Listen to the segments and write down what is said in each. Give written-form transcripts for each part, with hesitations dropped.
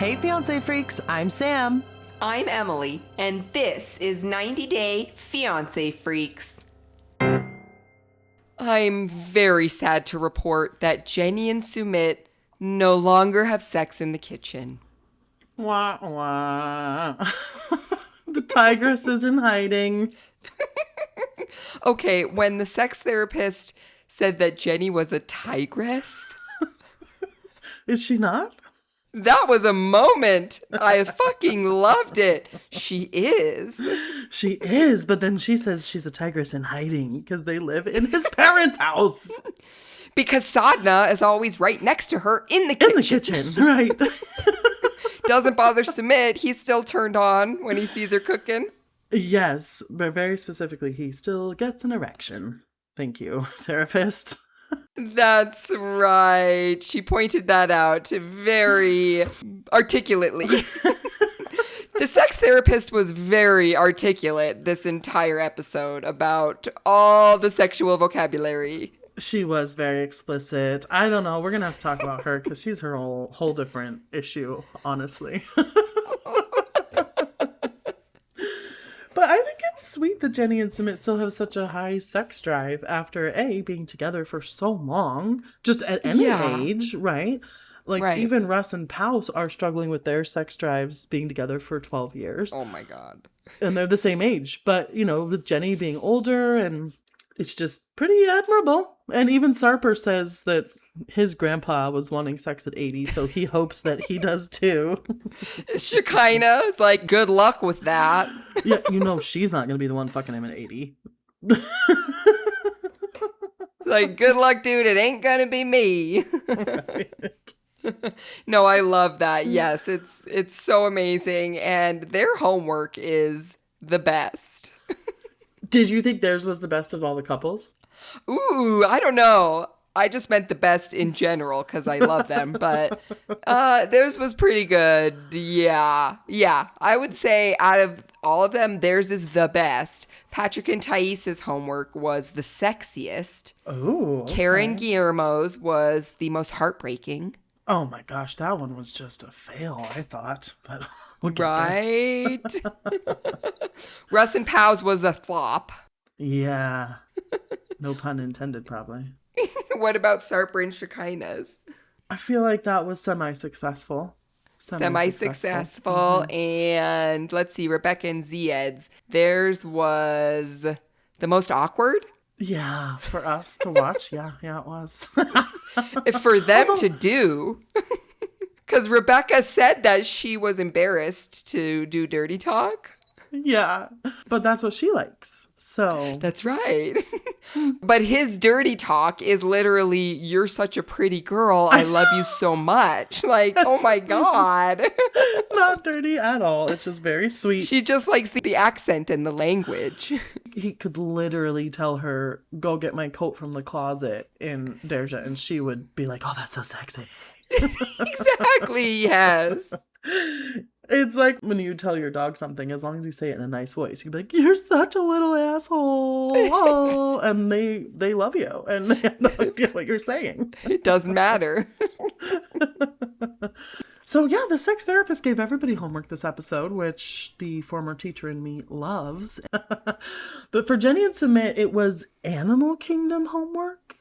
Hey, Fiancé Freaks, I'm Sam. I'm Emily, and this is 90 Day Fiancé Freaks. I'm very sad to report that Jenny and Sumit no longer have sex in the kitchen. Wah, wah. The tigress is in hiding. Okay, when the sex therapist said that Jenny was a tigress, Is she not? that was a moment. I fucking loved it. She is. She is, but then she says she's a tigress in hiding because they live in his parents' house. Because Sadhna is always right next to her in the kitchen. In the kitchen, right. Doesn't bother Sumit. He's still turned on when he sees her cooking. Yes, but very specifically, he still gets an erection. Thank you, therapist. That's right. She pointed that out very articulately. The sex therapist was very articulate this entire episode about all the sexual vocabulary. She was very explicit. I don't know. We're going to have to talk about her because she's her whole different issue, honestly. But I think it's sweet that Jenny and Sumit still have such a high sex drive after being together for so long, just at any age, right? Like even Russ and Pau are struggling with their sex drives being together for 12 years. Oh my God. And they're the same age, but with Jenny being older, and it's just pretty admirable. And even Sarper says that his grandpa was wanting sex at 80, so he hopes that he does too. Shekinah is like, good luck with that. Yeah, she's not going to be the one fucking him at 80. Like, good luck, dude. It ain't going to be me. Right. No, I love that. Yes, it's so amazing. And their homework is the best. Did you think theirs was the best of all the couples? Ooh, I don't know. I just meant the best in general because I love them. But theirs was pretty good. Yeah. I would say out of all of them, theirs is the best. Patrick and Thais' homework was the sexiest. Oh. Okay. Karen Guillermo's was the most heartbreaking. Oh my gosh, that one was just a fail, I thought. But we'll get right? Russ and Pau's was a flop. Yeah. No pun intended, probably. What about Sarper and Shekinah's? I feel like that was semi-successful. Semi-successful. Mm-hmm. And let's see, Rebecca and Zied's. Theirs was the most awkward. Yeah, for us to watch. Yeah, it was. For them to do. Because Rebecca said that she was embarrassed to do dirty talk. Yeah, but that's what she likes. So that's right. But his dirty talk is literally, you're such a pretty girl. I love you so much. Like, oh my God. Not dirty at all. It's just very sweet. She just likes the accent and the language. He could literally tell her, go get my coat from the closet in Derja, and she would be like, oh, that's so sexy. Exactly, yes. It's like when you tell your dog something, as long as you say it in a nice voice, you'd be like, you're such a little asshole. Oh, and they love you, and they have no idea what you're saying. It doesn't matter. So yeah, the sex therapist gave everybody homework this episode, which the former teacher in me loves. But for Jenny and Sumit, it was Animal Kingdom homework.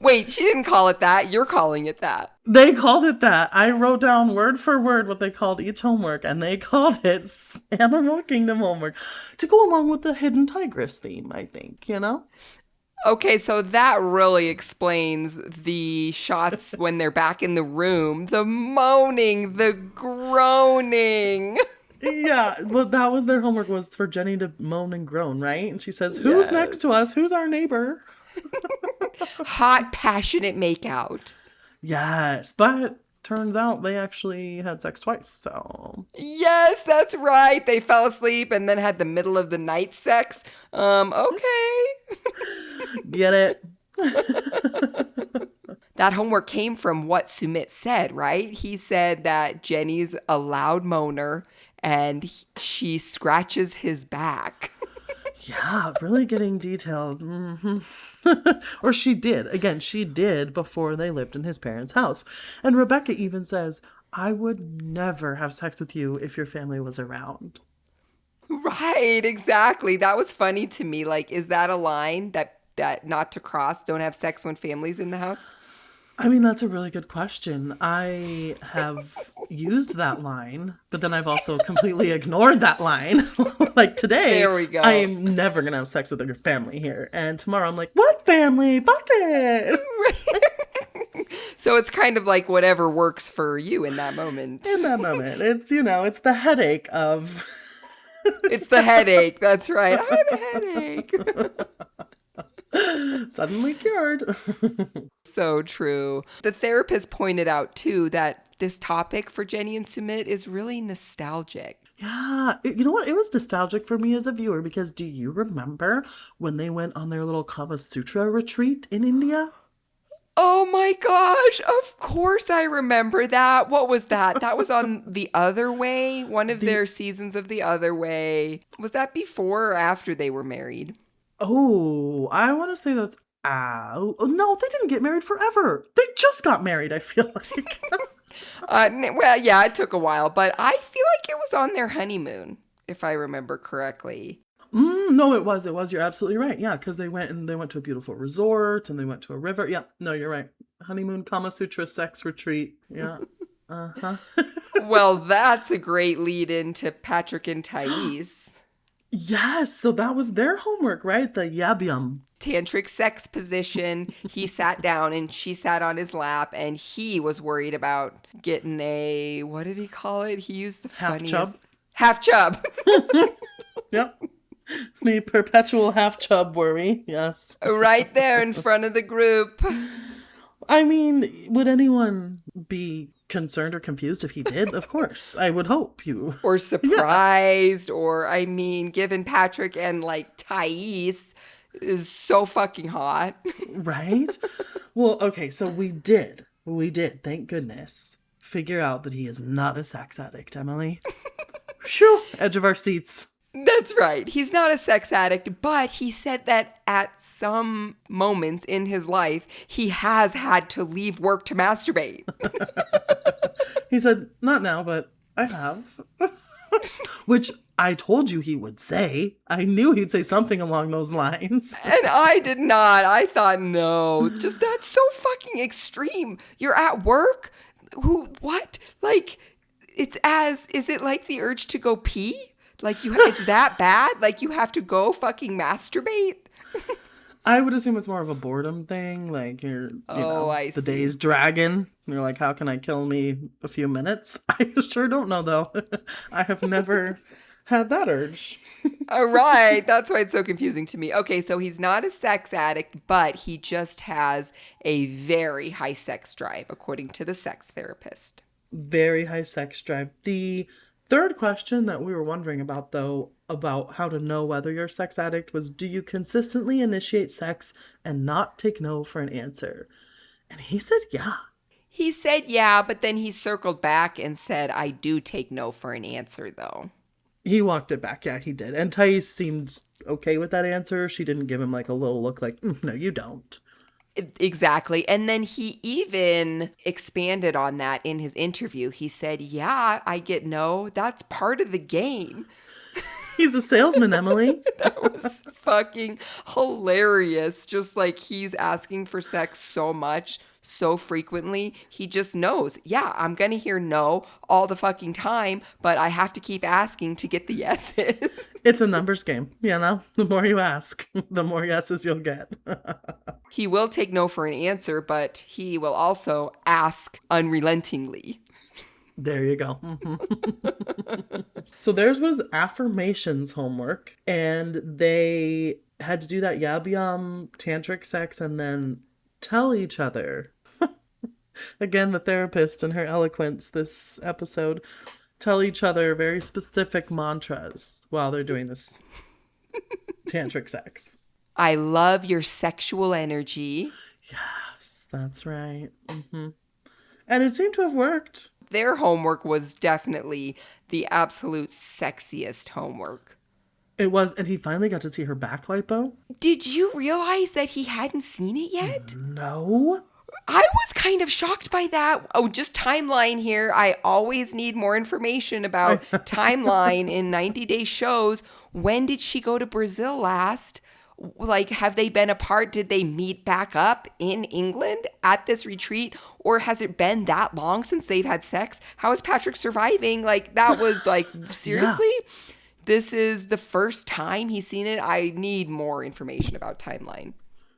Wait, she didn't call it that. You're calling it that. They called it that. I wrote down word for word what they called each homework, and they called it Animal Kingdom homework to go along with the Hidden Tigress theme, I think, Okay, so that really explains the shots when they're back in the room. The moaning, the groaning. Yeah, well, that was their homework, was for Jenny to moan and groan, right? And she says, who's next to us? Who's our neighbor? Hot, passionate makeout. Yes, but turns out they actually had sex twice, so. Yes, that's right. They fell asleep and then had the middle of the night sex. Okay. Get it? That homework came from what Sumit said, right? He said that Jenny's a loud moaner and she scratches his back. Yeah, really getting detailed. Or she did. Again, she did before they lived in his parents' house. And Rebecca even says, I would never have sex with you if your family was around. Right, exactly. That was funny to me. Like, is that a line that not to cross? Don't have sex when family's in the house? I mean, that's a really good question. I have used that line, but then I've also completely ignored that line. Like today, There we I go. am never going to have sex with your family here. And tomorrow I'm like, what family? Fuck it. So it's kind of like whatever works for you in that moment. In that moment, it's, it's the headache of. It's the headache. That's right. I have a headache. Suddenly cured. So true. The therapist pointed out too that this topic for Jenny and Sumit is really nostalgic. Yeah, you know what? It was nostalgic for me as a viewer because do you remember when they went on their little Kama Sutra retreat in India? Oh my gosh, of course I remember that. What was that? That was on The Other Way, one of The their seasons of The Other Way. Was that before or after they were married? Oh, I want to say that's oh no, they didn't get married forever. They just got married, I feel like. Well, yeah, it took a while, but I feel like it was on their honeymoon, if I remember correctly. No, it was. It was. You're absolutely right. Yeah, because they went to a beautiful resort and they went to a river. Yeah, no, you're right. Honeymoon Kama Sutra sex retreat. Yeah. Uh-huh. Well, that's a great lead into Patrick and Thais. Yes, so that was their homework, right? The yabyum. Tantric sex position. He sat down and she sat on his lap, and he was worried about getting a, what did he call it? He used the Half funniest. chub. Half chub. Yep. The perpetual half chub worry. Yes. Right there in front of the group. I mean, would anyone be concerned or confused if he did? Of course. I would hope you. Or surprised, or I mean, given Patrick and like Thais is so fucking hot. Right? Well, okay, so we did, thank goodness, figure out that he is not a sex addict, Emily. Phew, edge of our seats. That's right. He's not a sex addict, but he said that at some moments in his life, he has had to leave work to masturbate. He said, not now, but I have. Which I told you he would say. I knew he'd say something along those lines. And I did not. I thought, no, just that's so fucking extreme. You're at work? What? Like, is it like the urge to go pee? Like, it's that bad? Like, you have to go fucking masturbate? I would assume it's more of a boredom thing. Like, I the see. day's dragging. You're like, how can I kill me a few minutes? I sure don't know, though. I have never had that urge. All right. That's why it's so confusing to me. Okay, so he's not a sex addict, but he just has a very high sex drive, according to the sex therapist. Very high sex drive. The third question that we were wondering about, though, about how to know whether you're a sex addict was, do you consistently initiate sex and not take no for an answer? And he said, yeah. He said, yeah, but then he circled back and said, I do take no for an answer, though. He walked it back. Yeah, he did. And Thais seemed okay with that answer. She didn't give him like a little look like, no, you don't. Exactly. And then he even expanded on that in his interview. He said, yeah, I get no. That's part of the game. He's a salesman, Emily. That was fucking hilarious. Just like he's asking for sex so much, so frequently, he just knows, yeah, I'm going to hear no all the fucking time, but I have to keep asking to get the yeses. It's a numbers game, The more you ask, the more yeses you'll get. He will take no for an answer, but he will also ask unrelentingly. There you go. So theirs was affirmations homework, and they had to do that yabyum tantric sex and then tell each other. Again, the therapist and her eloquence this episode tell each other very specific mantras while they're doing this tantric sex. I love your sexual energy. Yes, that's right. And it seemed to have worked. Their homework was definitely the absolute sexiest homework. It was, and he finally got to see her back lipo. Did you realize that he hadn't seen it yet? No. I was kind of shocked by that. Oh, just timeline here. I always need more information about timeline in 90-day shows. When did she go to Brazil last? Like, have they been apart? Did they meet back up in England at this retreat? Or has it been that long since they've had sex? How is Patrick surviving? Like, that was like, seriously? Yeah. This is the first time he's seen it. I need more information about timeline.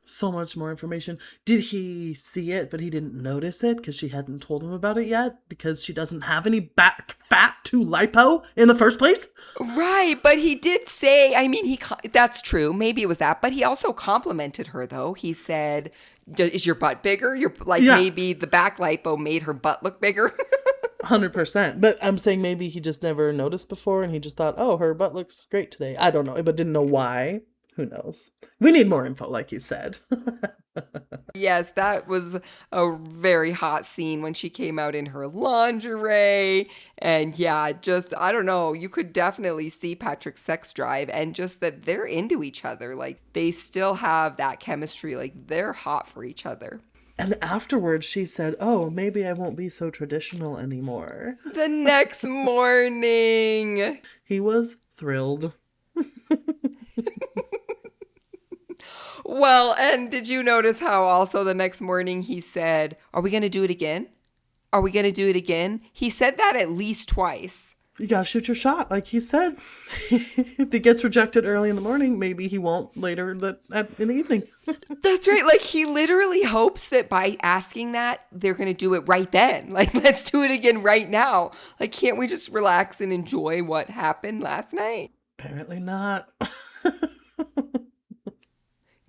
So much more information. Did he see it, but he didn't notice it because she hadn't told him about it yet? Because she doesn't have any back fat to lipo in the first place? Right, but he did say, I mean, that's true. Maybe it was that. But he also complimented her, though. He said, is your butt bigger? Maybe the back lipo made her butt look bigger. 100%. But I'm saying maybe he just never noticed before and he just thought, oh, her butt looks great today. I don't know, but didn't know why. Who knows? We need more info, like you said. Yes, that was a very hot scene when she came out in her lingerie. And yeah, just, I don't know, you could definitely see Patrick's sex drive and just that they're into each other. Like, they still have that chemistry. Like, they're hot for each other. And afterwards, she said, oh, maybe I won't be so traditional anymore. The next morning. He was thrilled. Well, and did you notice how also the next morning he said, are we going to do it again? Are we going to do it again? He said that at least twice. You got to shoot your shot. Like he said, if he gets rejected early in the morning, maybe he won't later in the evening. That's right. Like he literally hopes that by asking that, they're going to do it right then. Like, let's do it again right now. Like, can't we just relax and enjoy what happened last night? Apparently not.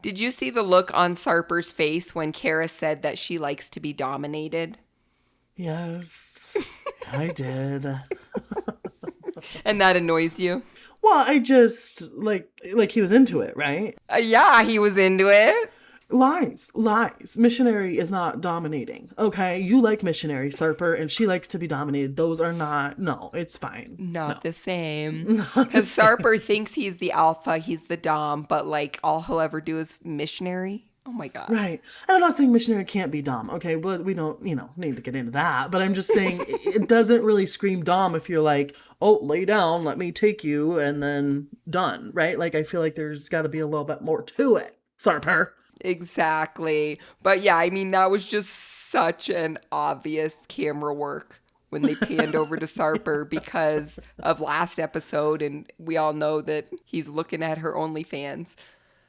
Did you see the look on Sarper's face when Kara said that she likes to be dominated? Yes, I did. And that annoys you? Well, I just, like he was into it, right? Yeah, he was into it. Lies. Missionary is not dominating, okay? You like Missionary, Sarper, and she likes to be dominated. Those are not, no, it's fine. Not the same. Because Sarper thinks he's the alpha, he's the dom, but like all he'll ever do is Missionary. Oh my God. Right. And I'm not saying Missionary can't be dom, okay? But we don't, need to get into that. But I'm just saying it doesn't really scream dom if you're like, oh, lay down, let me take you, and then done, right? Like, I feel like there's got to be a little bit more to it, Sarper. Exactly. But yeah, I mean, that was just such an obvious camera work when they panned over to Sarper because of last episode. And we all know that he's looking at her OnlyFans.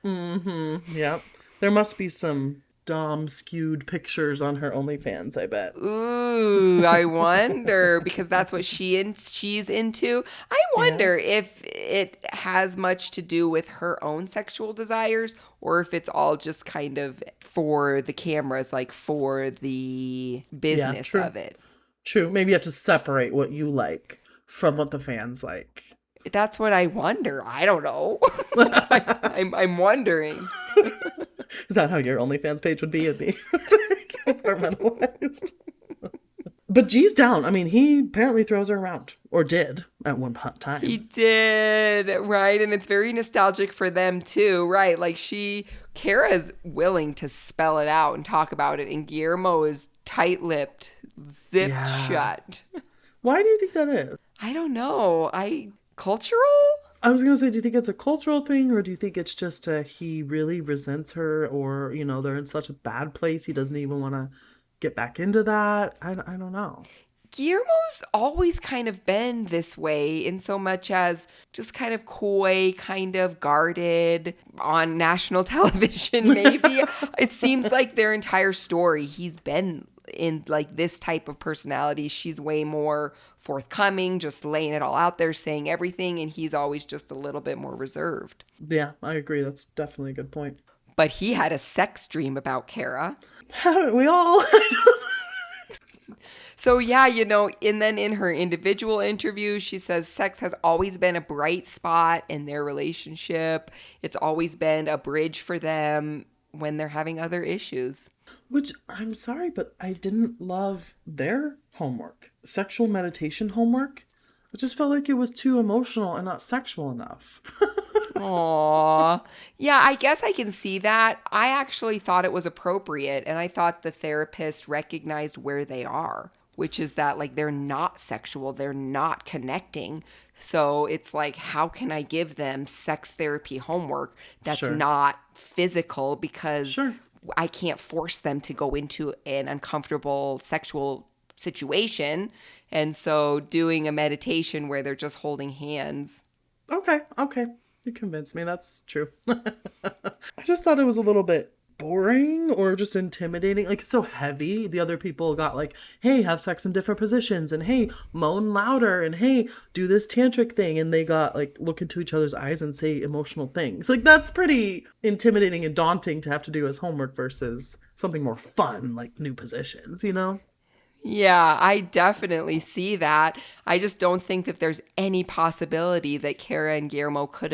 Mm-hmm. Yep. There must be some dom skewed pictures on her OnlyFans, I bet. Ooh, I wonder, because that's what she's into. I wonder if it has much to do with her own sexual desires or if it's all just kind of for the cameras, like for the business of it. True. Maybe you have to separate what you like from what the fans like. That's what I wonder. I don't know. I'm wondering. Is that how your OnlyFans page would be? It'd be compartmentalized. But G's down. I mean, he apparently throws her around, or did at one time. He did, right? And it's very nostalgic for them too, right? Like Kara's willing to spell it out and talk about it, and Guillermo is tight-lipped, zipped shut. Why do you think that is? I don't know. Cultural? I was going to say, do you think it's a cultural thing, or do you think it's just he really resents her, or, they're in such a bad place he doesn't even want to get back into that? I don't know. Guillermo's always kind of been this way in so much as just kind of coy, kind of guarded on national television, maybe. It seems like their entire story, he's been in like this type of personality. She's way more forthcoming, just laying it all out there, saying everything, and he's always just a little bit more reserved. Yeah, I agree. That's definitely a good point. But he had a sex dream about Kara. Haven't we all? So yeah, and then in her individual interview, she says sex has always been a bright spot in their relationship. It's always been a bridge for them when they're having other issues. Which, I'm sorry, but I didn't love their homework. Sexual meditation homework. I just felt like it was too emotional and not sexual enough. Aw. Yeah, I guess I can see that. I actually thought it was appropriate, and I thought the therapist recognized where they are, which is that like they're not sexual, they're not connecting. So it's like, how can I give them sex therapy homework that's Sure. not physical because Sure. I can't force them to go into an uncomfortable sexual situation. And so doing a meditation where they're just holding hands. Okay. Okay. You convinced me. That's true. I just thought it was a little bit boring or just intimidating. Like, it's so heavy. The other people got like, hey, have sex in different positions, and hey, moan louder, and hey, do this tantric thing. And they got like, look into each other's eyes and say emotional things. Like, that's pretty intimidating and daunting to have to do as homework versus something more fun, like new positions, you know? Yeah, I definitely see that. I just don't think that there's any possibility that Kara and Guillermo could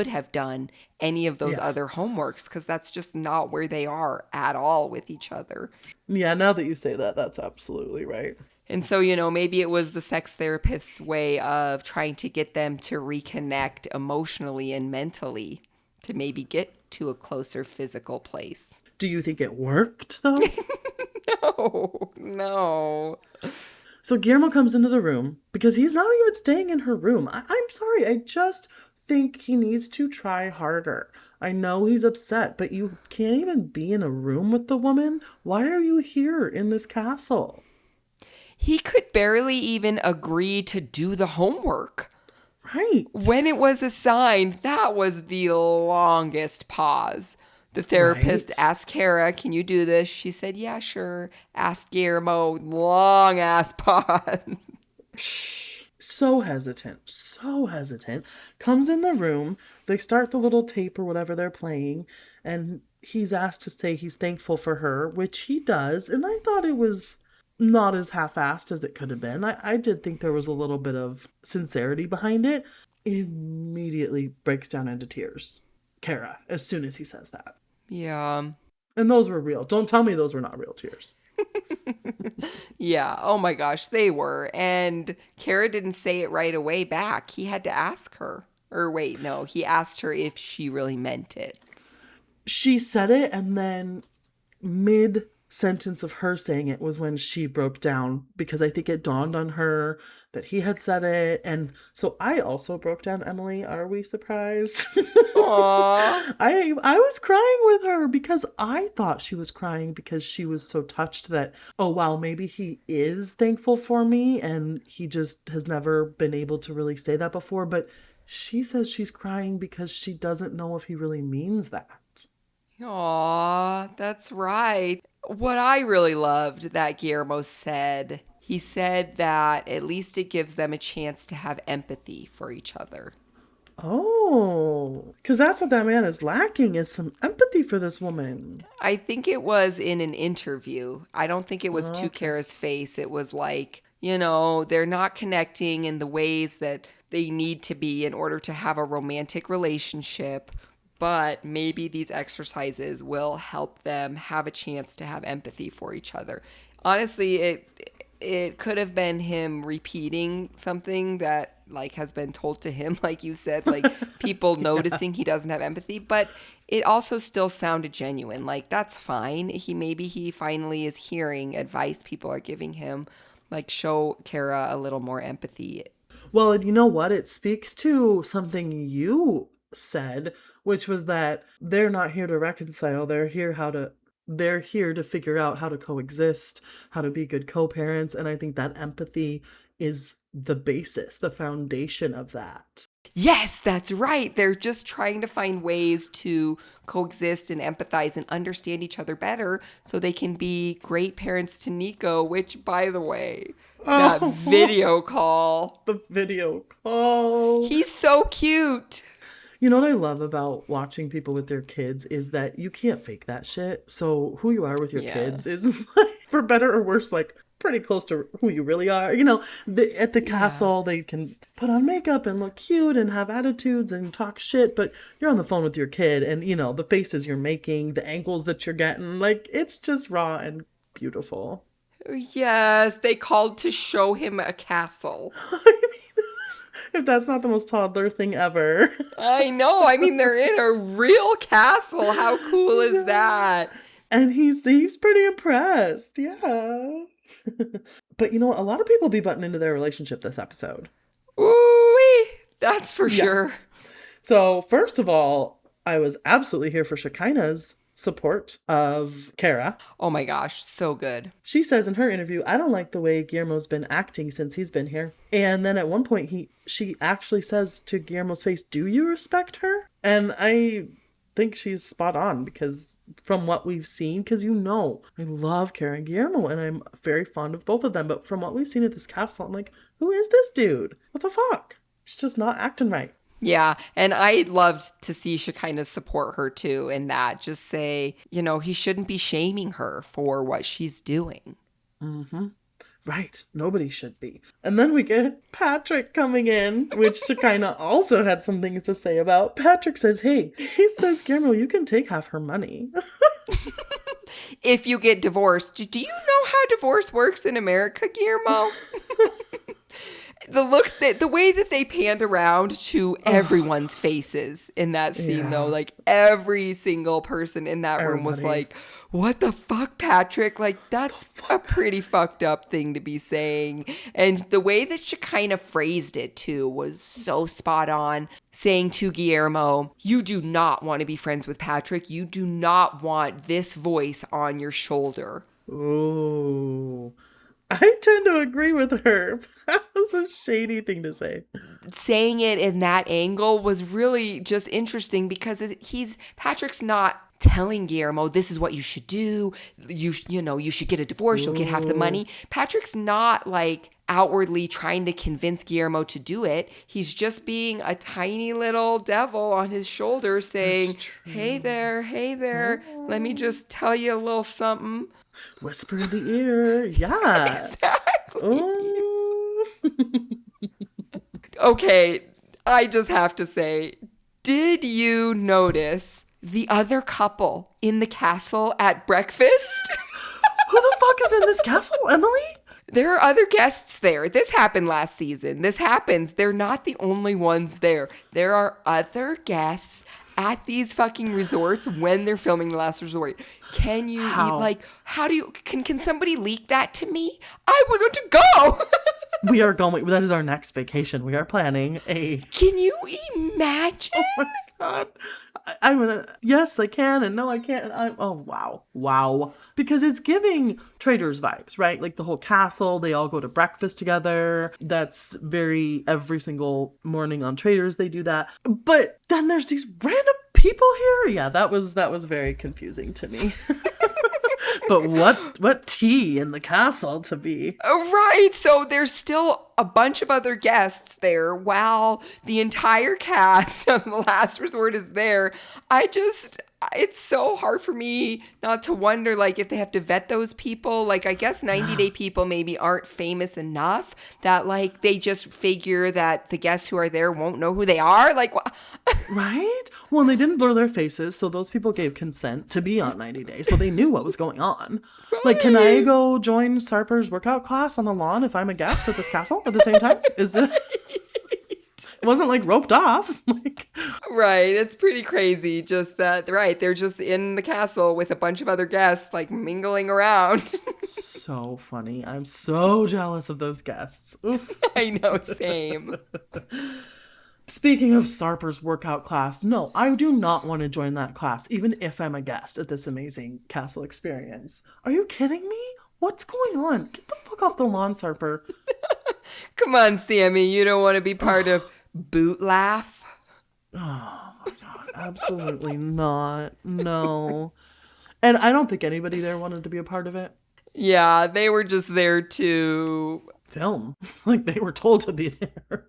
have done any of those Yeah. other homeworks because that's just not where they are at all with each other. Yeah, now that you say that, that's absolutely right. And so, maybe it was the sex therapist's way of trying to get them to reconnect emotionally and mentally to maybe get to a closer physical place. Do you think it worked though? No, no. So Guillermo comes into the room because he's not even staying in her room. I'm sorry, I just think he needs to try harder. I know he's upset, but you can't even be in a room with the woman. Why are you here in this castle? He could barely even agree to do the homework. Right. When it was assigned, that was the longest pause. The therapist Right. asked Kara, "Can you do this?" She said, "Yeah, sure." Asked Guillermo, long ass pause. So hesitant, so hesitant. Comes in the room, they start the little tape or whatever they're playing, and he's asked to say he's thankful for her, which he does. And I thought it was not as half-assed as it could have been. I did think there was a little bit of sincerity behind it. Immediately breaks down into tears, Kara, as soon as he says that. Yeah. And those were real. Don't tell me those were not real tears. Yeah. Oh my gosh, they were. And Kara didn't say it right away back. He had to ask her. Or wait, no, he asked her if she really meant it. She said it, and then mid sentence of her saying it was when she broke down, because I think it dawned on her that he had said it. And so I also broke down. Emily, are we surprised? Aww. I was crying with her because I thought she was crying because she was so touched that, oh wow, maybe he is thankful for me and he just has never been able to really say that before. But she says she's crying because she doesn't know if he really means that. Aw, that's right. What I really loved that Guillermo said, he said that at least it gives them a chance to have empathy for each other. Oh, because that's what that man is lacking, is some empathy for this woman. I think it was in an interview. I don't think it was to Okay. Kara's face. It was like, they're not connecting in the ways that they need to be in order to have a romantic relationship, but maybe these exercises will help them have a chance to have empathy for each other. Honestly, it could have been him repeating something that like has been told to him, like you said, like people noticing he doesn't have empathy, but it also still sounded genuine. Like that's fine. He finally is hearing advice people are giving him, like show Kara a little more empathy. Well, and you know what? It speaks to something you said, which was that they're not here to reconcile. They're here to figure out how to coexist, how to be good co-parents, and I think that empathy is the basis, the foundation of that. Yes, that's right. They're just trying to find ways to coexist and empathize and understand each other better so they can be great parents to Nico, which, by the way, that Oh, video call, the video call. he's so cute. You know what I love about watching people with their kids is that you can't fake that shit. So who you are with your Yeah. kids is, for better or worse, like pretty close to who you really are. At the castle, they can put on makeup and look cute and have attitudes and talk shit, but you're on the phone with your kid and, the faces you're making, the angles that you're getting, like, it's just raw and beautiful. Yes, they called to show him a castle. If that's not the most toddler thing ever. I know. I mean, they're in a real castle. How cool is that? And he's pretty impressed. Yeah. But you know what? A lot of people be butting into their relationship this episode. Ooh, that's for sure. So first of all, I was absolutely here for Shekinah's support of Kara. Oh my gosh, so good. She says in her interview, I don't like the way Guillermo's been acting since he's been here. And then at one point she actually says to Guillermo's face, do you respect her? And I think she's spot on, because from what we've seen, because I love Kara and Guillermo and I'm very fond of both of them, but from what we've seen at this castle, I'm like, who is this dude? What the fuck? She's just not acting right. Yeah, and I loved to see Shekinah support her too in that. Just say, he shouldn't be shaming her for what she's doing. Mm-hmm. Right. Nobody should be. And then we get Patrick coming in, which Shekinah also had some things to say about. Patrick says, he says, Guillermo, you can take half her money. If you get divorced. Do you know how divorce works in America, Guillermo? The way that they panned around to everyone's faces in that scene, though, like every single person in that room was like, what the fuck, Patrick? Like, that's a pretty fucked up thing to be saying. And the way that she kind of phrased it, too, was so spot on. Saying to Guillermo, you do not want to be friends with Patrick. You do not want this voice on your shoulder. Ooh. I tend to agree with her. That was a shady thing to say. Saying it in that angle was really just interesting because Patrick's not telling Guillermo, this is what you should do. You should get a divorce. You'll get half the money. Patrick's not like outwardly trying to convince Guillermo to do it. He's just being a tiny little devil on his shoulder saying, hey there, let me just tell you a little something. Whisper in the ear. Yeah. Exactly. Oh. Okay, I just have to say, did you notice the other couple in the castle at breakfast? Who the fuck is in this castle, Emily? There are other guests there. This happened last season. This happens. They're not the only ones there. There are other guests at these fucking resorts when they're filming The Last Resort. Can somebody leak that to me? I want to go. We are going. That is our next vacation. We are planning a. Can you imagine? Oh my God. I'm gonna. Yes, I can, and no, I can't. Wow. Because it's giving Traders vibes, right? Like the whole castle. They all go to breakfast together. That's very every single morning on Traders. They do that. But then there's these random people here. Yeah, that was very confusing to me. But what tea in the castle to be? Right. So there's still a bunch of other guests there while the entire cast of The Last Resort is there. It's so hard for me not to wonder, like, if they have to vet those people. Like, I guess 90 Day people maybe aren't famous enough that, like, they just figure that the guests who are there won't know who they are. Like, right? Well, and they didn't blur their faces, so those people gave consent to be on 90 Day, so they knew what was going on. Right. Like, can I go join Sarper's workout class on the lawn if I'm a guest at this castle at the same time? Is it? It wasn't like roped off. Right. It's pretty crazy. Just that, right. They're just in the castle with a bunch of other guests, like mingling around. So funny. I'm so jealous of those guests. Oof. I know. Same. Speaking of Sarper's workout class, no, I do not want to join that class, even if I'm a guest at this amazing castle experience. Are you kidding me? What's going on? Get the fuck off the lawn, Sarper. Come on, Sammy. You don't want to be part of Boot Laugh? Oh my God. Absolutely not. No. And I don't think anybody there wanted to be a part of it. Yeah, they were just there to film. Like they were told to be there.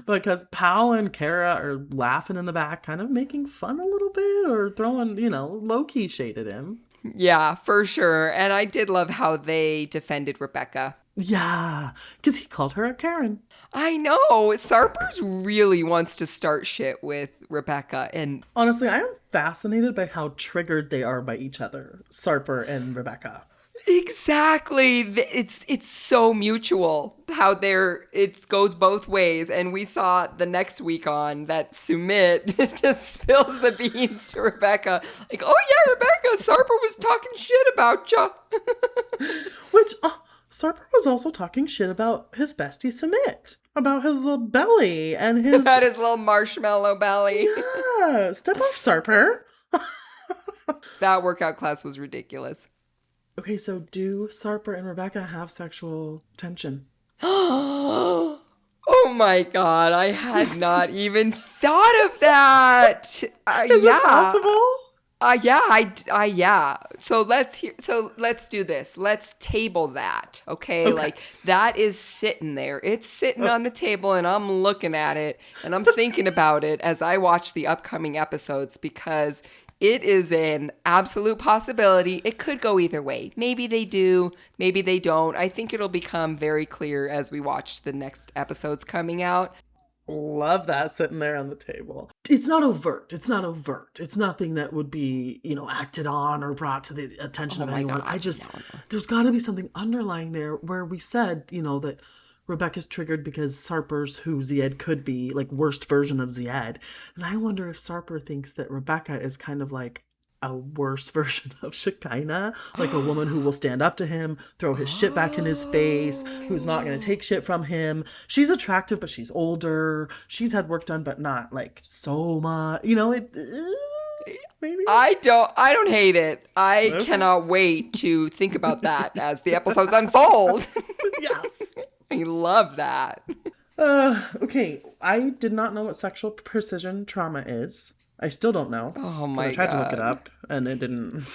Because Pao and Kara are laughing in the back, kind of making fun a little bit or throwing, low-key shade at him. Yeah, for sure. And I did love how they defended Rebecca. Yeah, because he called her a Karen. I know. Sarpers really wants to start shit with Rebecca. And honestly, I am fascinated by how triggered they are by each other, Sarper and Rebecca. Exactly. It's so mutual how it goes both ways. And we saw the next week on that Sumit just spills the beans to Rebecca. Like, oh yeah, Rebecca, Sarper was talking shit about ya. Which, Sarper was also talking shit about his bestie Sumit. About his little belly and his... About his little marshmallow belly. Yeah, step off, Sarper. That workout class was ridiculous. Okay, so do Sarper and Rebecca have sexual tension? Oh my God, I had not even thought of that. Is it possible? Yeah. So let's do this. Let's table that. Okay? Like that is sitting there. It's sitting on the table and I'm looking at it and I'm thinking about it as I watch the upcoming episodes because it is an absolute possibility. It could go either way. Maybe they do, maybe they don't. I think it'll become very clear as we watch the next episodes coming out. Love that sitting there on the table. It's not overt. It's nothing that would be, acted on or brought to the attention of anyone. God, There's got to be something underlying there where we said, that Rebecca's triggered because Sarper's who Zied could be, like worst version of Zied. And I wonder if Sarper thinks that Rebecca is kind of like a worse version of Shekinah, like a woman who will stand up to him, throw his shit back in his face, who's not going to take shit from him. She's attractive, but she's older. She's had work done, but not like so much. Maybe. I don't hate it. I cannot wait to think about that as the episodes unfold. Yes. I love that. Okay. I did not know what sexual precision trauma is. I still don't know. Oh my God. I tried to look it up and it didn't.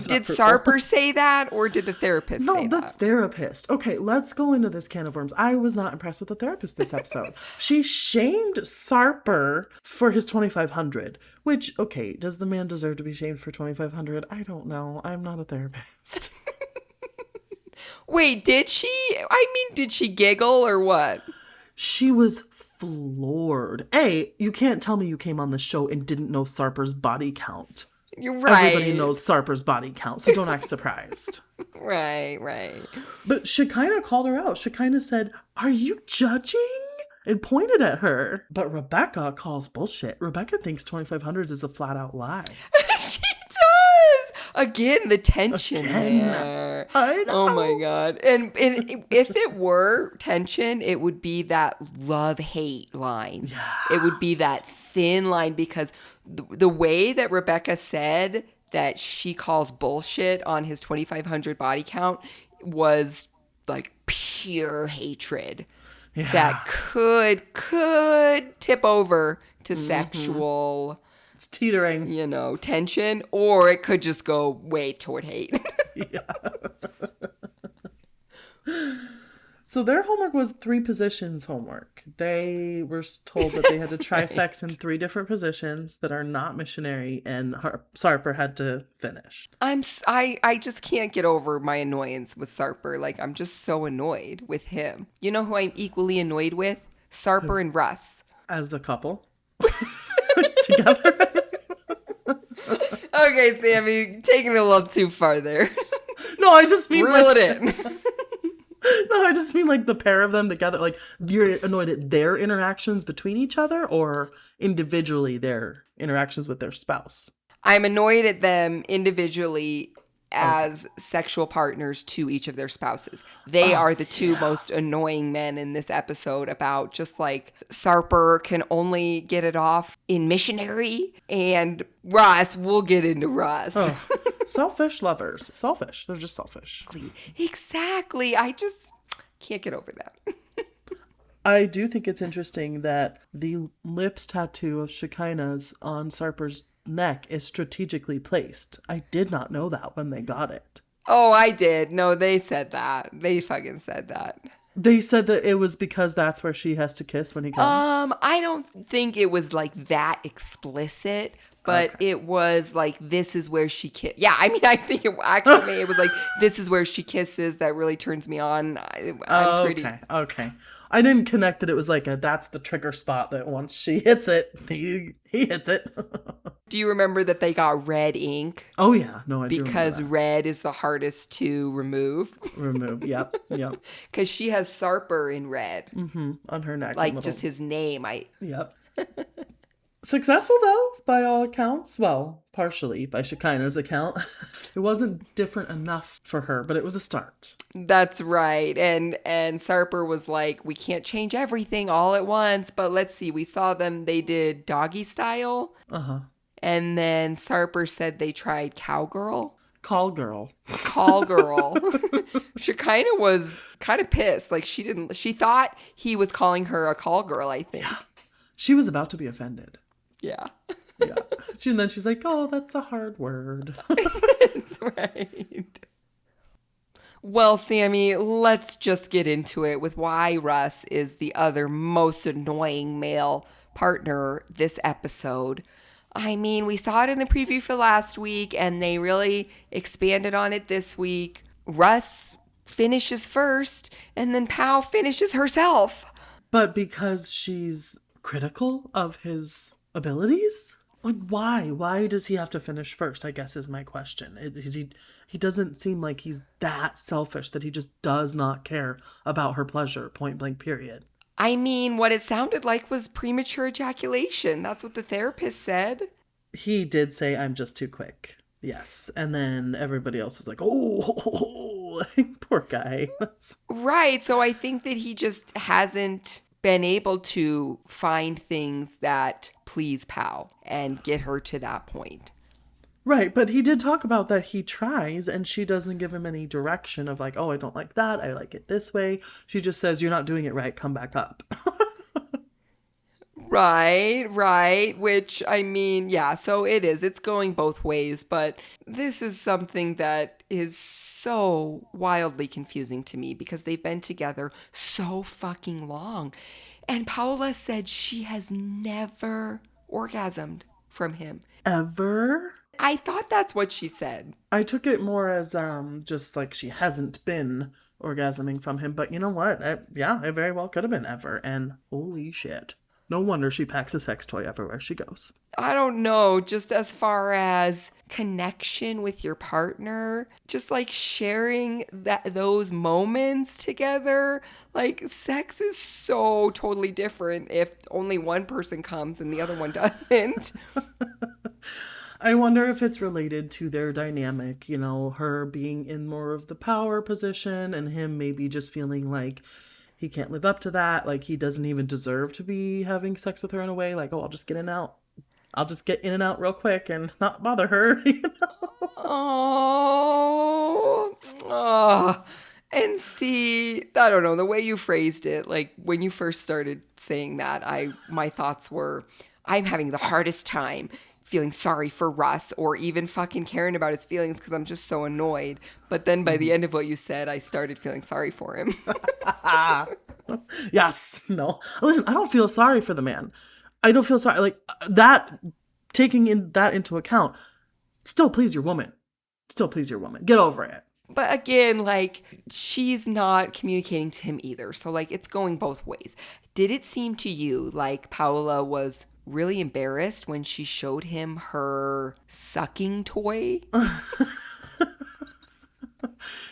Did Sarper say that or did the therapist say that? No, the therapist. Okay, let's go into this can of worms. I was not impressed with the therapist this episode. She shamed Sarper for his 2,500, which, okay, does the man deserve to be shamed for 2,500? I don't know. I'm not a therapist. Wait, did she? Did she giggle or what? She was floored. You can't tell me you came on the show and didn't know Sarper's body count. You're right. Everybody knows Sarper's body count, so don't act surprised. Right. But Shekinah called her out. Shekinah said, "Are you judging?" and pointed at her. But Rebecca calls bullshit. Rebecca thinks 2,500 is a flat out lie. She does. Again, the tension there. I know. Oh my God. And if it were tension, it would be that love-hate line. Yes. It would be that thin line because the way that Rebecca said that she calls bullshit on his 2,500 body count was like pure hatred. Yeah. That could tip over to sexual... It's teetering. Tension, or it could just go way toward hate. Yeah. So their homework was 3 positions homework. They were told that they had to try sex in 3 different positions that are not missionary, and Sarper had to finish. I just can't get over my annoyance with Sarper. Like, I'm just so annoyed with him. You know who I'm equally annoyed with? Sarper and Russ. As a couple? Together? Okay, Sammy, taking it a little too far there. No, I just mean reel it in. No, I just mean like the pair of them together. Like, you're annoyed at their interactions between each other or individually their interactions with their spouse? I'm annoyed at them individually as sexual partners to each of their spouses. They are the 2 most annoying men in this episode about just like Sarper can only get it off in missionary and Russ, we'll get into Russ. Selfish lovers. Selfish. They're just selfish. Exactly. I just can't get over that. I do think it's interesting that the lips tattoo of Shekinah's on Sarper's neck is strategically placed. I did not know that when they got it. Oh, I did. No, they said that. They fucking said that. They said that it was because that's where she has to kiss when he comes. I don't think it was like that explicit, but it was like, this is where she kissed. Yeah, I mean, I think it was like, this is where she kisses that really turns me on. I'm pretty... Okay. I didn't connect that it was like that's the trigger spot that once she hits it, he hits it. Do you remember that they got red ink? Oh, yeah. No, I do. Because red is the hardest to remove. Yep. Because she has Sarper in red. Mm-hmm. On her neck. Like just his name. Yep. Successful, though, by all accounts. Well, partially by Shekinah's account. It wasn't different enough for her, but it was a start. That's right. And Sarper was like, we can't change everything all at once, but let's see. We saw them. They did doggy style. Uh-huh. And then Sarper said they tried cowgirl. Call girl. Shekinah was kind of pissed. Like she thought he was calling her a call girl, I think. Yeah. She was about to be offended. Yeah. Yeah. And then she's like, oh, that's a hard word. That's right. Well, Sammy, let's just get into it with why Russ is the other most annoying male partner this episode. I mean, we saw it in the preview for last week, and they really expanded on it this week. Russ finishes first, and then Pow finishes herself. But because she's critical of his abilities? Like, why? Why does he have to finish first, I guess, is my question. He doesn't seem like he's that selfish that he just does not care about her pleasure, point blank, period. I mean, what it sounded like was premature ejaculation. That's what the therapist said. He did say, I'm just too quick. Yes. And then everybody else was like, oh, poor guy. Right. So I think that he just hasn't been able to find things that please Pow and get her to that point. Right, but he did talk about that he tries and she doesn't give him any direction of like, oh, I don't like that, I like it this way. She just says, you're not doing it right, come back up. Right. Which, I mean, yeah, so it is. It's going both ways, but this is something that is so wildly confusing to me because they've been together so fucking long. And Paula said she has never orgasmed from him. Ever? I thought that's what she said. I took it more as just like she hasn't been orgasming from him. But you know what? It very well could have been ever. And holy shit. No wonder she packs a sex toy everywhere she goes. I don't know, just as far as connection with your partner, just like sharing those moments together. Like sex is so totally different if only one person comes and the other one doesn't. I wonder if it's related to their dynamic, you know, her being in more of the power position and him maybe just feeling like he can't live up to that. Like he doesn't even deserve to be having sex with her in a way. Like, oh, I'll just get in and out. I'll just get in and out real quick and not bother her. You know? Oh. And see, I don't know, the way you phrased it, like when you first started saying that, my thoughts were, I'm having the hardest time feeling sorry for Russ or even fucking caring about his feelings because I'm just so annoyed. But then by the end of what you said, I started feeling sorry for him. Yes. No. Listen, I don't feel sorry for the man. I don't feel sorry. Like that, taking that into account, still please your woman. Still please your woman. Get over it. But again, like, she's not communicating to him either. So, like, it's going both ways. Did it seem to you like Paola was really embarrassed when she showed him her sucking toy?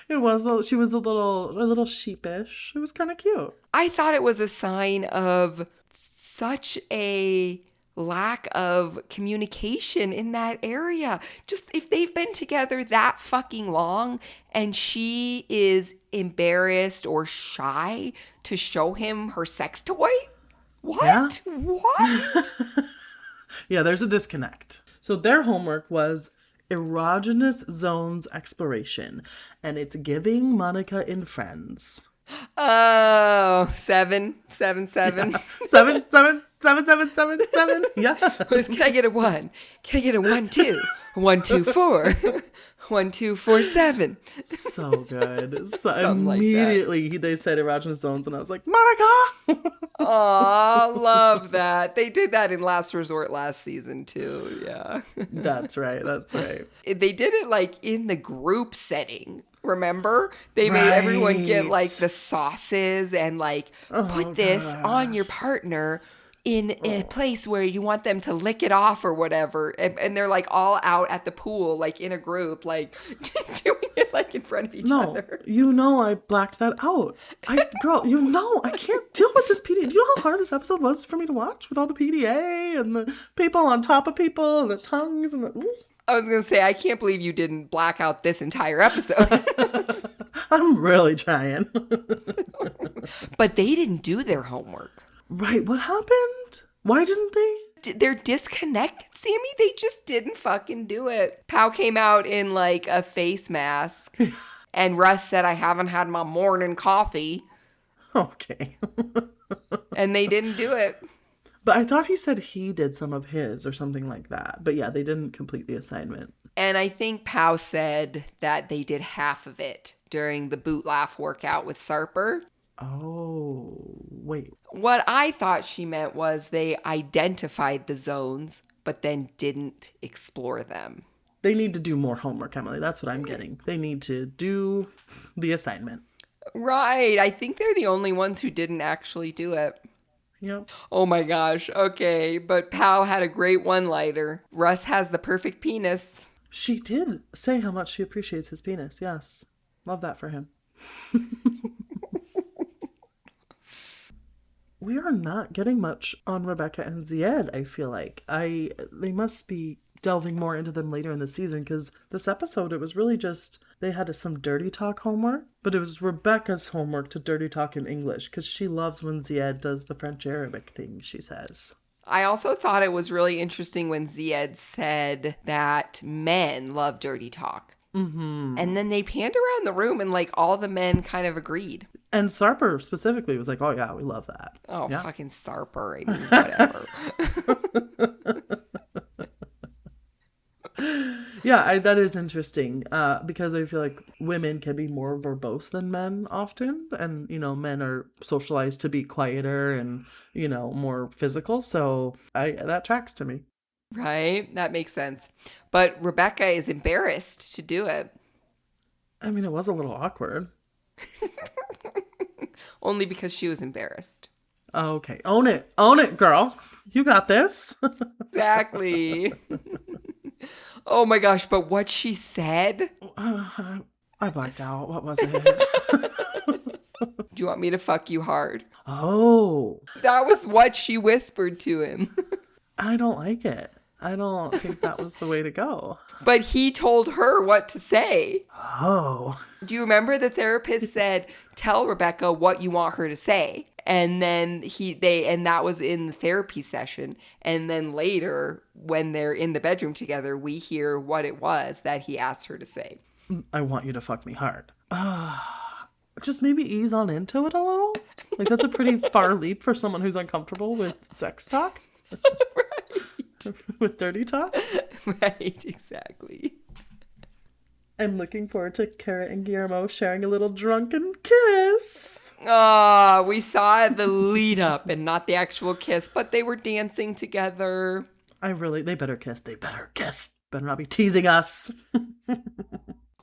She was a little sheepish. It was kind of cute. I thought it was a sign of such a lack of communication in that area. Just if they've been together that fucking long and she is embarrassed or shy to show him her sex toy? What? Yeah. What? Yeah, there's a disconnect. So their homework was erogenous zones exploration, and it's giving Monica in Friends. Oh, 7. Yeah. 7, 7, 7, 7, 7, 7. Yeah. Can I get a 1? Can I get a 1, 2? 1, 2, 4. 1247. So good. So Something like that. immediately they said erogenous zones, and I was like, Monica! Aw, love that. They did that in Last Resort last season too. Yeah. That's right. That's right. They did it like in the group setting. Remember? They made everyone get like Right. the sauces and like put this on your partner in a place where you want them to lick it off or whatever. And they're like all out at the pool, like in a group, like doing it like in front of each No, other. I blacked that out. Girl, I can't deal with this PDA. Do you know how hard this episode was for me to watch with all the PDA and the people on top of people and the tongues and the... Ooh. I was going to say, I can't believe you didn't black out this entire episode. I'm really trying. But they didn't do their homework. Right, what happened? Why didn't they? They're disconnected, Sammy. They just didn't fucking do it. Pow came out in like a face mask. And Russ said, I haven't had my morning coffee. Okay. And they didn't do it. But I thought he said he did some of his or something like that. But yeah, they didn't complete the assignment. And I think Pow said that they did half of it during the boot laugh workout with Sarper. Oh, wait. What I thought she meant was they identified the zones, but then didn't explore them. They need to do more homework, Emily. That's what I'm getting. They need to do the assignment. Right. I think they're the only ones who didn't actually do it. Yep. Oh my gosh. Okay. But Pow had a great one-liner. Russ has the perfect penis. She did say how much she appreciates his penis. Yes. Love that for him. We are not getting much on Rebecca and Zied, I feel like. They must be delving more into them later in the season, because this episode, it was really just, they had some dirty talk homework, but it was Rebecca's homework to dirty talk in English, because she loves when Zied does the French Arabic thing, she says. I also thought it was really interesting when Zied said that men love dirty talk. Mm-hmm. And then they panned around the room and like all the men kind of agreed. And Sarper specifically was like, oh yeah, we love that. Oh, yeah. Fucking Sarper. I mean, whatever. Yeah, that is interesting because I feel like women can be more verbose than men often. And, men are socialized to be quieter and, more physical. So that tracks to me. Right? That makes sense. But Rebecca is embarrassed to do it. I mean, it was a little awkward. Only because she was embarrassed. Okay. Own it. Own it, girl. You got this. Exactly. Oh my gosh, but what she said? I blacked out. What was it? Do you want me to fuck you hard? Oh. That was what she whispered to him. I don't like it. I don't think that was the way to go. But he told her what to say. Oh. Do you remember the therapist said, tell Rebecca what you want her to say? And then and that was in the therapy session. And then later, when they're in the bedroom together, we hear what it was that he asked her to say. I want you to fuck me hard. Just maybe ease on into it a little. Like, that's a pretty far leap for someone who's uncomfortable with sex talk. Right. With dirty talk. Right, exactly. I'm looking forward to Cara and Guillermo sharing a little drunken kiss. Ah, we saw the lead up and not the actual kiss, but they were dancing together. They better kiss. They better kiss. Better not be teasing us.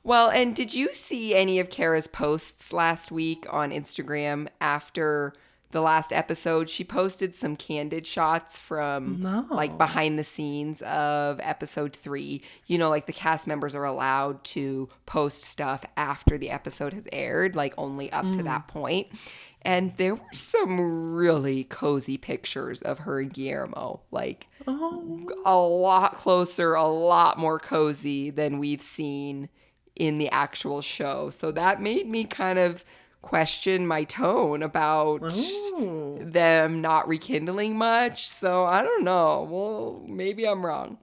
Well, and did you see any of Cara's posts last week on Instagram after the last episode? She posted some candid shots from like behind the scenes of episode 3. Like the cast members are allowed to post stuff after the episode has aired, like only up to that point. And there were some really cozy pictures of her and Guillermo, like a lot closer, a lot more cozy than we've seen in the actual show. So that made me kind of question my tone about them not rekindling much. So I don't know. Well, maybe I'm wrong.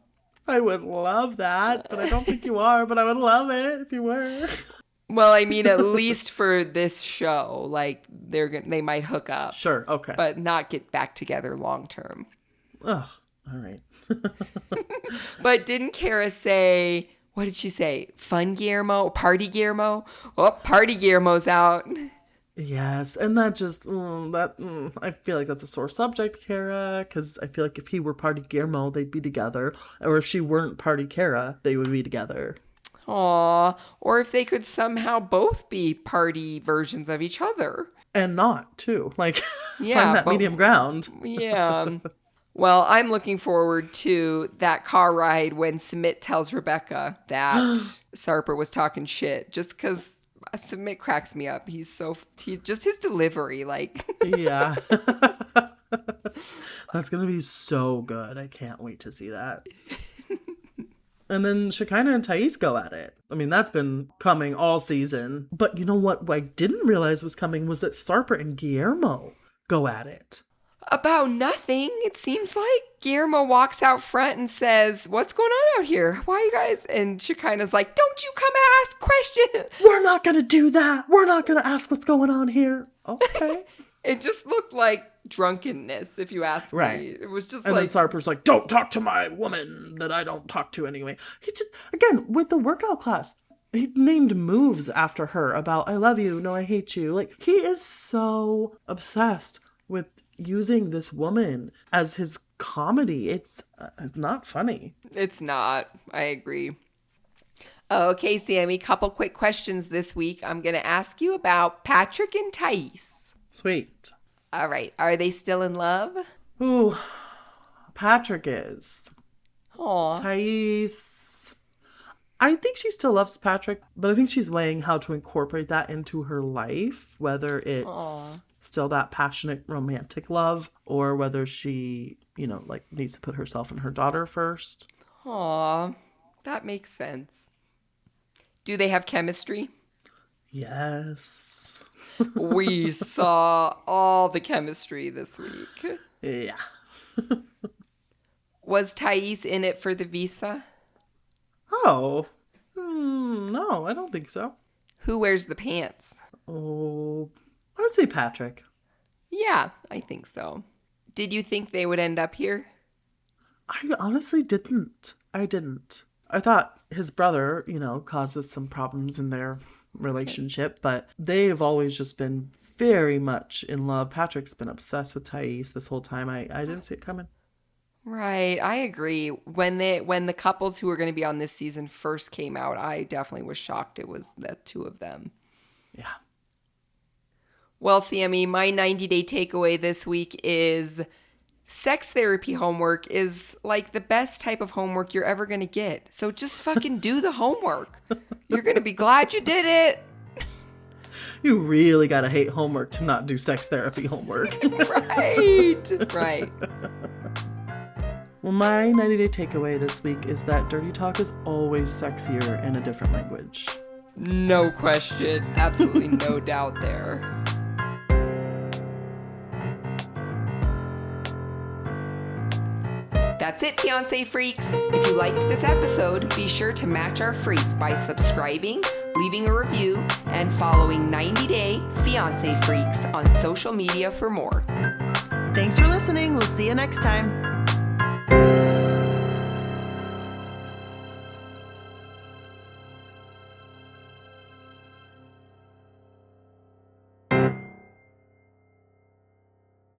I would love that, but I don't think you are, but I would love it if you were. Well, I mean, at least for this show, like they might hook up. Sure, okay. But not get back together long term. Ugh, all right. But didn't Cara say, what did she say? Fun Guillermo? Party Guillermo? Oh, Party Guillermo's out. Yes, and that just, I feel like that's a sore subject, Kara, because I feel like if he were Party Guillermo, they'd be together. Or if she weren't Party Kara, they would be together. Aw, or if they could somehow both be party versions of each other. And not, too. Like, Yeah, find that medium ground. Yeah. Well, I'm looking forward to that car ride when Sumit tells Rebecca that Sarper was talking shit, just because Sumit cracks me up. Just his delivery, like. Yeah. That's going to be so good. I can't wait to see that. And then Shekinah and Thais go at it. I mean, that's been coming all season. But you know what I didn't realize was coming was that Sarper and Guillermo go at it. About nothing, it seems like. Guillermo walks out front and says, "What's going on out here? Why you guys?" And Shekinah's like, "Don't you come ask questions." We're not going to do that. We're not going to ask what's going on here. Okay. It just looked like drunkenness, if you ask me. It was just and then Sarper's like, "Don't talk to my woman that I don't talk to anyway." He just, again, with the workout class, he named moves after her about, "I love you, no, I hate you." Like, he is so obsessed with using this woman as his comedy. It's not funny. It's not. I agree. Okay, Sammy, couple quick questions this week. I'm going to ask you about Patrick and Thais. Sweet. All right. Are they still in love? Ooh, Patrick is. Aw. Thais, I think she still loves Patrick, but I think she's weighing how to incorporate that into her life, whether it's still that passionate romantic love or whether she, needs to put herself and her daughter first. Aw, that makes sense. Do they have chemistry? Yes. We saw all the chemistry this week. Yeah. Was Thais in it for the visa? Oh, no, I don't think so. Who wears the pants? Oh, I would say Patrick. Yeah, I think so. Did you think they would end up here? I honestly didn't. I didn't. I thought his brother, causes some problems in their relationship, but they've always just been very much in love. Patrick's been obsessed with Thais this whole time. I didn't see it coming. Right, I agree. When the couples who were going to be on this season first came out, I definitely was shocked it was the two of them. Yeah. Well, Sammy, my 90-day takeaway this week is sex therapy homework is like the best type of homework you're ever going to get. So just fucking do the homework. You're going to be glad you did it. You really got to hate homework to not do sex therapy homework. Right. Well, my 90-day takeaway this week is that dirty talk is always sexier in a different language. No question. Absolutely no doubt there. That's it, Fiancé Freaks. If you liked this episode, be sure to match our freak by subscribing, leaving a review, and following 90-Day Fiancé Freaks on social media for more. Thanks for listening. We'll see you next time.